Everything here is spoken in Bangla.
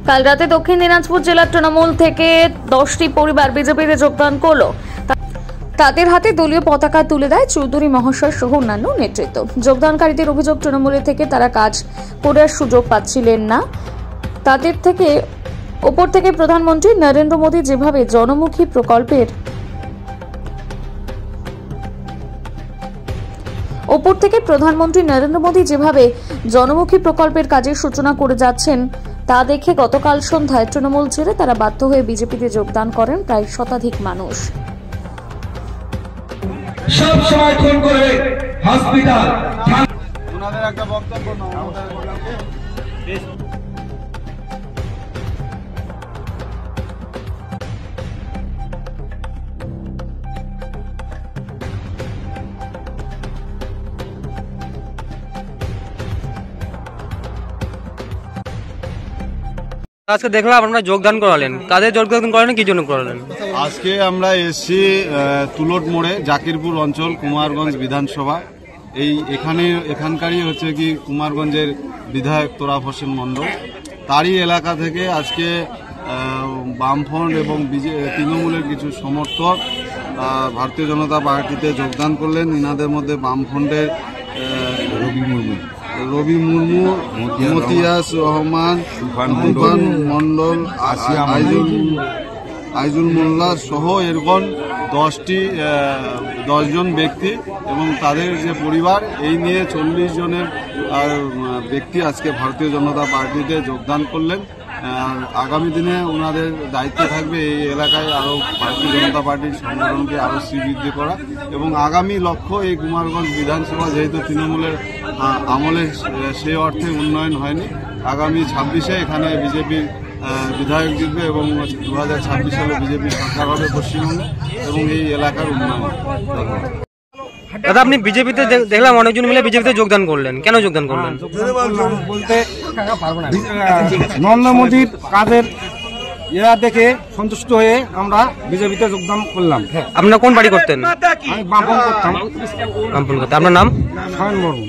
কাল রাতে দক্ষিণ দিনাজপুর জেলার তৃণমূল থেকে 10টি পরিবার বিজেপিতে যোগদান করলো। তাদের হাতে দলীয় পতাকা তুলে দেয় চৌধুরী মহাশয় সহ অন্যান্য নেতৃত্ব। যোগদানকারীদের অভিযোগ, তৃণমূলের থেকে তারা কাজ করার সুযোগ পাচ্ছিলেন না। তাদের থেকে ওপর থেকে প্রধানমন্ত্রী নরেন্দ্র মোদী যেভাবে জনমুখী প্রকল্পের কাজের সূচনা করে যাচ্ছেন তা দেখে গতকাল সন্ধ্যায় তৃণমূল ছেড়ে তারা বাধ্য হয়ে বিজেপিতে যোগদান করেন প্রায় শতাধিক মানুষ। সব সময় ফোন করে হসপিটাল ওনাদের একটা বক্তব্য আজকে দেখলাম আপনারা যোগদান করালেন, কাদের যোগদান করালেন, কি জন্য করালেন? আজকে আমরা এসছি তুলট মোড়ে, জাকিরপুর অঞ্চল, কুমারগঞ্জ বিধানসভা। এখানকারই হচ্ছে কি কুমারগঞ্জের বিধায়ক তোরাব হোসেন মন্ডল, তারই এলাকা থেকে আজকে বামফ্রন্ট এবং তৃণমূলের কিছু সমর্থক ভারতীয় জনতা পার্টিতে যোগদান করলেন। ইনাদের মধ্যে বামফ্রন্টের রবি মুর্মু, মতিয়াস রহমান, তুফান মন্ডল, আইজুল মোল্লা সহ এরকম 10 জন ব্যক্তি এবং তাদের যে পরিবার, এই নিয়ে 40 জনের ব্যক্তি আজকে ভারতীয় জনতা পার্টিতে যোগদান করলেন। আগামী দিনে ওনাদের দায়িত্ব থাকবে এই এলাকায় আরও ভারতীয় জনতা পার্টির সংগঠনকে আরও শ্রীবৃদ্ধি করা এবং আগামী লক্ষ্য এই কুমারগঞ্জ বিধানসভা যেহেতু তৃণমূলের আমলে সেই অর্থে উন্নয়ন হয়নি, আগামী 26-এ এখানে বিজেপির বিধায়ক জিতবে এবং 2026 সালে বিজেপি সরকার হবে পশ্চিমবঙ্গে এবং এই এলাকার উন্নয়ন। দাদা, আপনি বিজেপিতে দেখলাম অনেকজন মিলে বিজেপিতে যোগদান করলেন, কেন যোগদান করলেন? বলতে নরেন্দ্র মোদীর কাজের দেখে সন্তুষ্ট হয়ে আমরা বিজেপিতে যোগদান করলাম। আপনার কোন পার্টি করতেন? আমি বামপন্থ করতাম। আপনার নাম? স্বয়ন বর্মন।